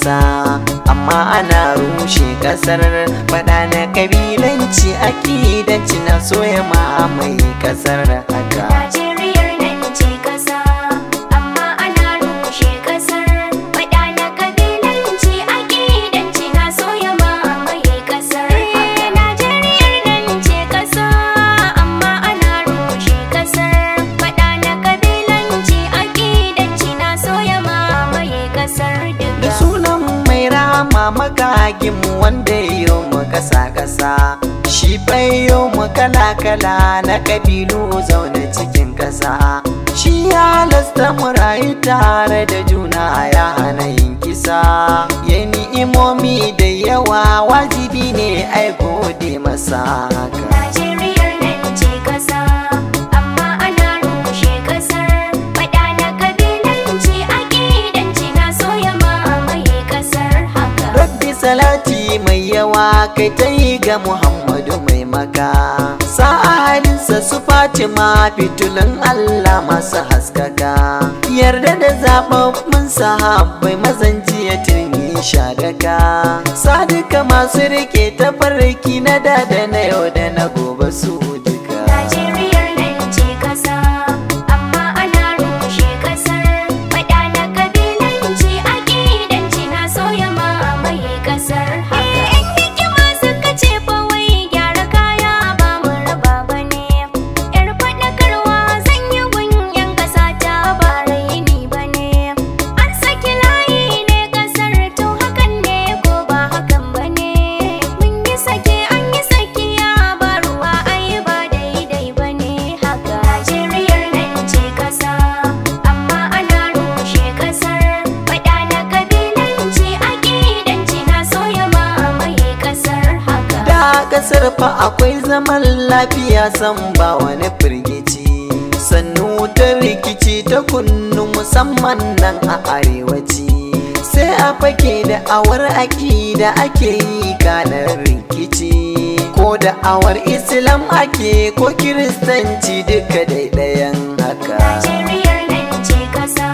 ƙasa, amma ana rushe ƙasar. Faɗa na ƙabilanci aƙidanci na so ya mamaye ƙasar haka. Najeriyar nan ce ƙasa, amma ana rushe ƙasar. Faɗa na ƙabilanci aƙidanci na so ya mamaye ƙasar haka. Najeriyar nan ce ƙasa, amma ana rushe ƙasar. Faɗa na ƙabilanci aƙidanci na so ya mamaye ƙasar duka. Da sunan mai rama makagin wanda ya mu ƙasa-ƙasa, shi bayo mu kala-kala na ƙabilu zaune cikin ƙasa. Shi ya halasta mu rayu tare da juna ya hana yin kisa. Ya ni'imomi da yawa wajibi ne ai gode masa haka. Najeriyar nan ce ƙasa, amma ana rushe ƙasar. Faɗa na ƙabilanci aƙidanci na so ya mamaye ƙasar haka. Rabbi salati mai yawa kai ta yi ga Muhammadu mai maka. Sa'a halinsa su Fatima fitulun Allah masu haskaka. Yarda da zaɓaɓɓun sahabbai mazan jiya turmi shadaka. Sadika masu rike tafarki na da na yau da na gobe su duka. Najeriyar nan ce ƙasa, amma ana rushe ƙasar. Faɗa na ƙabilanci aƙidanci na so ya mamaye ƙasar haka. Yan hikima suka ce fa wai gyara kaya ba mu raba ba ne. Yar faɗakarwa zan yi gunyan ƙasa ta ba raini ba ne. An saki layi ne ƙasar, to hakan ne ko ba hakan ba ne. Mun yi sake an yi sakiya ba ruwa ai ba daidai ba ne haka. Najeriyar nan ce ƙasa, amma ana rushe ƙasar. Faɗa na ƙabilanci aƙidanci na so ya mamaye ƙasar haka. Da ƙasar fa akwai zaman lafiya san ba wani firgici. Sannu ta rikici ta kunnu musamman nan a arewaci. Sai a fake da awar aƙida ake yi kanar rikici. Ko da awar Islam ake ko Kiristanci duka ɗayan haka. Najeriyar nan ce ƙasa,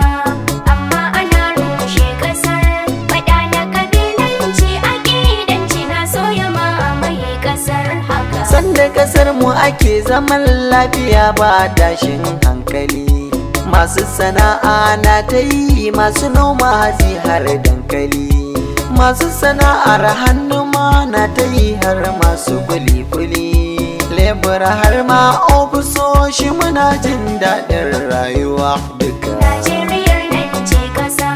amma ana rushe ƙasar. Faɗa na ƙabilanci aƙidanci na so ya mamaye ƙasar haka. Sanda ƙasar mu ake zaman lafiya ba tashin hankali. Masu sana'a na ta yi, masu noma hatsi har dankali. Masu sana'ar hannu ma na ta yi har masu kuli-kuli. Lebura har ma ofisoshi muna jin daɗin rayuwa duka. Najeriyar nan ce ƙasa,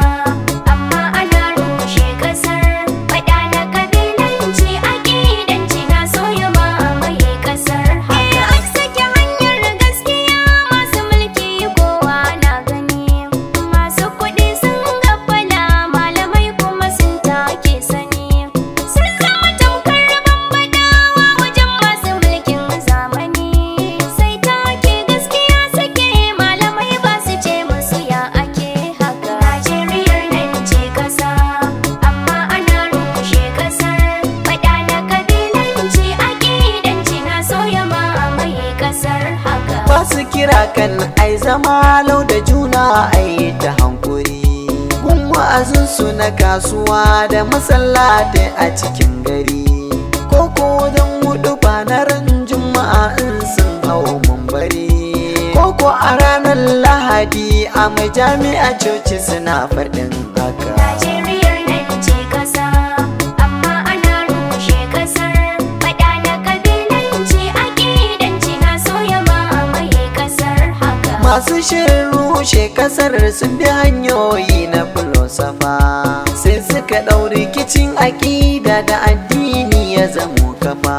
amma ana rushe ƙasar. Faɗa na ƙabilanci aƙidanci na so ya mamaye ƙasar haka. An sake hanyar gaskiya masu mulki kowa na gani. Masu kuɗi sun gafala, malamai kuma sun take sani. Sun zama tamkar bambadawa wajen masu mulkin zamani. Sai take gaskiya suke, malamai ba su ce musu ya ake haka. Najeriyar nan ce ƙasa, amma ana rushe ƙasar. Faɗa na ƙabilanci aƙidanci na so ya mamaye ƙasar haka. Ba su kira kan ai zama lau da juna ai ta hankuri. Gun wa'azinsu na kasuwa da masallatai a cikin gari. Koko don hudu ba na ran juma'a in sun hau mambari. Koko a ranar lahadi a majami'a coci suna faɗin haka. Najeriyar nan ce ƙasa, amma ana rushe ƙasar. Faɗa na ƙabilanci aƙidanci na so ya mamaye ƙasar haka. Masu shirin rushe kasar sun bi hanyoyi na filosofa. Sai suka ɗau rikicin aƙida da addini ya zamo kafa.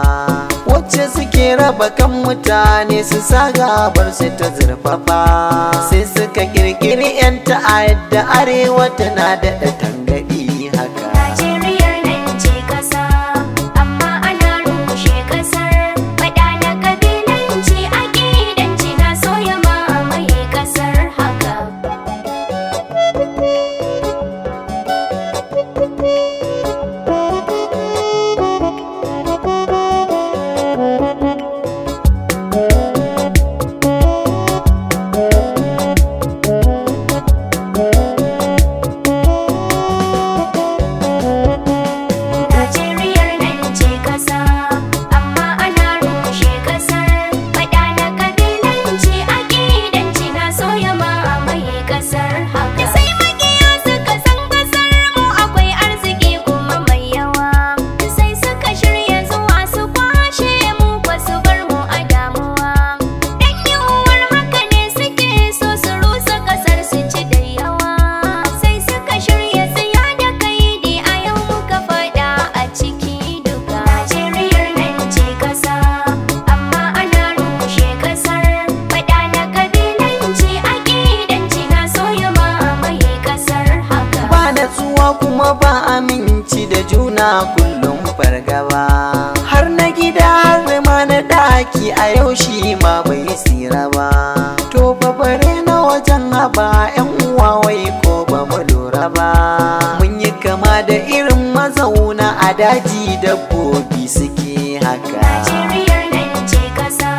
Wacce suke raba kan mutane su sa gabar su ta zurfafa. Sai suka ƙirƙiri 'yan ta'adda arewa tana da tangaɗi haka. Najeriyar nan ce ƙasa, amma ana rushe ƙasar. Faɗa na ƙabilanci aƙidanci na so ya mamaye ƙasar haka. zaki a yau shi ma bai tsira ba. To fa bare na wajen haba 'yan uwa wai ko ba mu lura ba. Mun yi kama da irin mazauna a daji, dabbobi suke haka. Najeriyar nan ce ƙasa,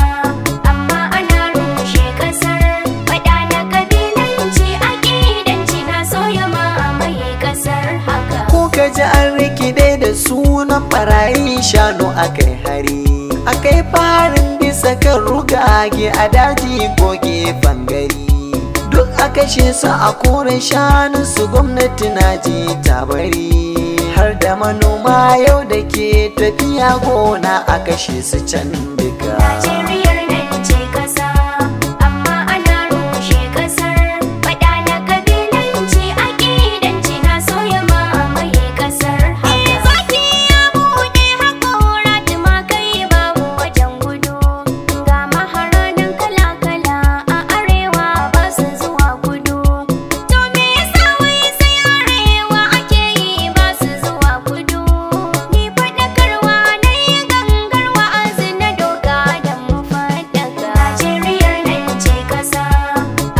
amma ana rushe ƙasar. Faɗa na ƙabilanci, aƙidanci na so ya mamaye ƙasar haka. Ko ka ji an rikide da sunan ɓarayin shanu akai hari, akai farin bisa kan rugage a daji ko gefen gari. Duk a kashe su a kore shanun su, gwamnati na ji ta bari. Har da manoma yau da ke tafiya gona a kashe su can duka. Najeriyar nan ce ƙasa, amma ana rushe ƙasar. Faɗa na ƙabilanci, aƙidanci na so ya mamaye ƙasar haka. Zaki ya buɗe haƙora, tumakai babu wajen gudu. Ga maharanan kala-kala a arewa ba su zuwa kudu. To me yasa wai sai arewa ake yi ba su zuwa kudu? Ni faɗakarwa na yi gangar wa'azi na doka da mu faɗaka. Najeriyar nan ce ƙasa,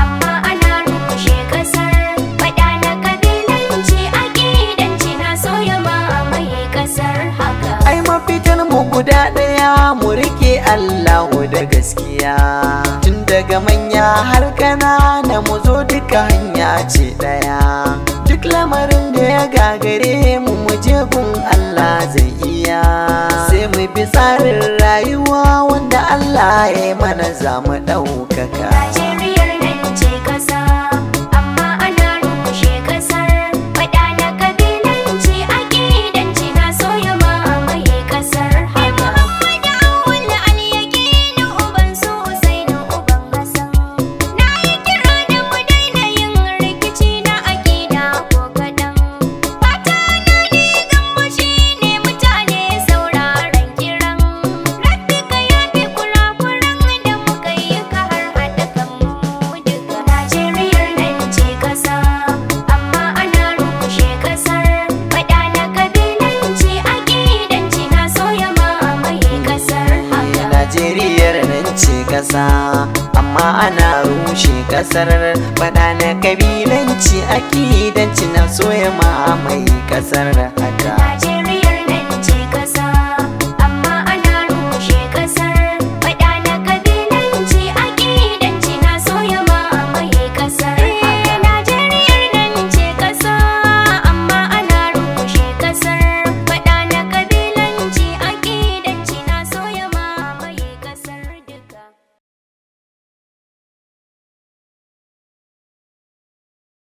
amma ana rushe ƙasar. Faɗa na ƙabilanci, aƙidanci na so ya mamaye ƙasar haka. Ai mafitar mu guda ɗaya, mu rike Allahu da gaskiya. Tun daga manya har ƙanana mu zo duka hanya ce ɗaya. Duk lamarin da ya gagare mu je gun Allah zai iya. Sai mu bi tsarin rayuwa wanda Allah ya yi mana za mu ɗaukaka. Najeriyar nan ce ƙasa, amma ana rushe ƙasar. Faɗa na ƙabilanci, aƙidanci na so ya mamaye ƙasar haka. Muhammadu Awwal Al-Yaqini, uban su Usainu, uban Hassan. Na yi kira da mu daina yin rikici na aƙida ko kaɗan. Fata na ni gambo shi ne mutane sauraron kiran. Rabbi ka yafe kurakuran da muka yi, ka har haɗa kanmu duka. Najeriyar nan ce ƙasa, amma ana rushe ƙasar. Faɗa na ƙabilanci, aƙidanci na so ya mamaye ƙasar haka. Najeriyar nan ce ƙasa, amma ana rushe ƙasar. Faɗa na kabilanci, aƙidanci na so ya mamaye ƙasar haka.